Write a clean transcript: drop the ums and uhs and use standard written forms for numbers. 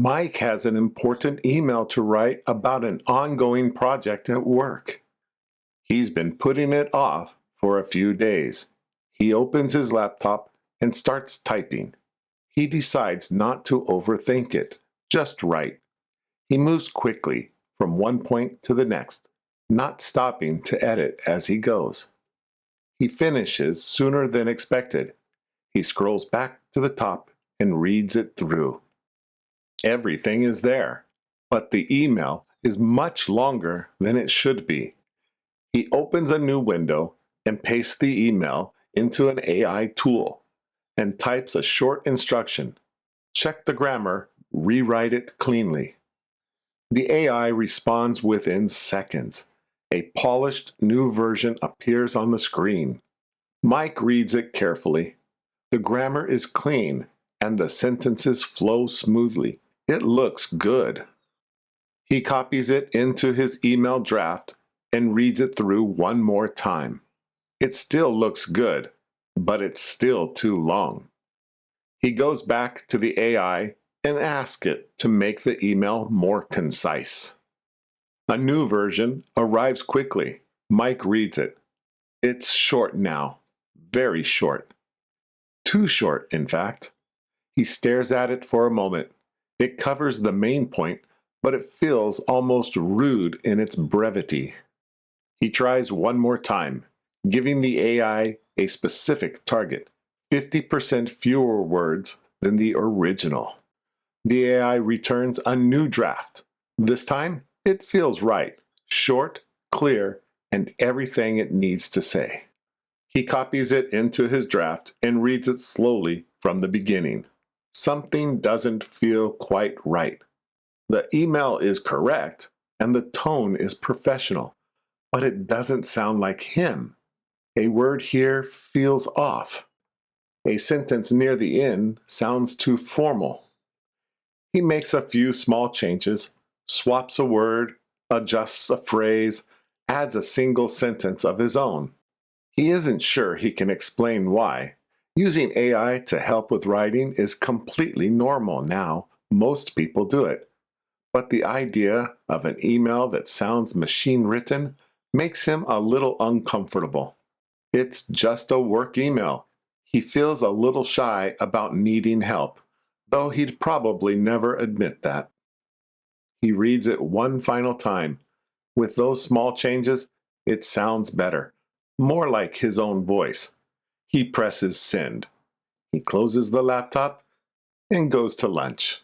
Mike has an important email to write about an ongoing project at work. He's been putting it off for a few days. He opens his laptop and starts typing. He decides not to overthink it, just write. He moves quickly from one point to the next, not stopping to edit as he goes. He finishes sooner than expected. He scrolls back to the top and reads it through. Everything is there, but the email is much longer than it should be. He opens a new window and pastes the email into an AI tool and types a short instruction. Check the grammar, rewrite it cleanly. The AI responds within seconds. A polished new version appears on the screen. Mike reads it carefully. The grammar is clean and the sentences flow smoothly. It looks good. He copies it into his email draft and reads it through one more time. It still looks good, but it's still too long. He goes back to the AI and asks it to make the email more concise. A new version arrives quickly. Mike reads it. It's short now, very short. Too short, in fact. He stares at it for a moment. It covers the main point, but it feels almost rude in its brevity. He tries one more time, giving the AI a specific target, 50% fewer words than the original. The AI returns a new draft. This time, it feels right, short, clear, and everything it needs to say. He copies it into his draft and reads it slowly from the beginning. Something doesn't feel quite right. The email is correct and the tone is professional, but it doesn't sound like him. A word here feels off. A sentence near the end sounds too formal. He makes a few small changes, swaps a word, adjusts a phrase, adds a single sentence of his own. He isn't sure he can explain why. Using AI to help with writing is completely normal now. Most people do it. But the idea of an email that sounds machine-written makes him a little uncomfortable. It's just a work email. He feels a little shy about needing help, though he'd probably never admit that. He reads it one final time. With those small changes, it sounds better, more like his own voice. He presses send. He closes the laptop and goes to lunch.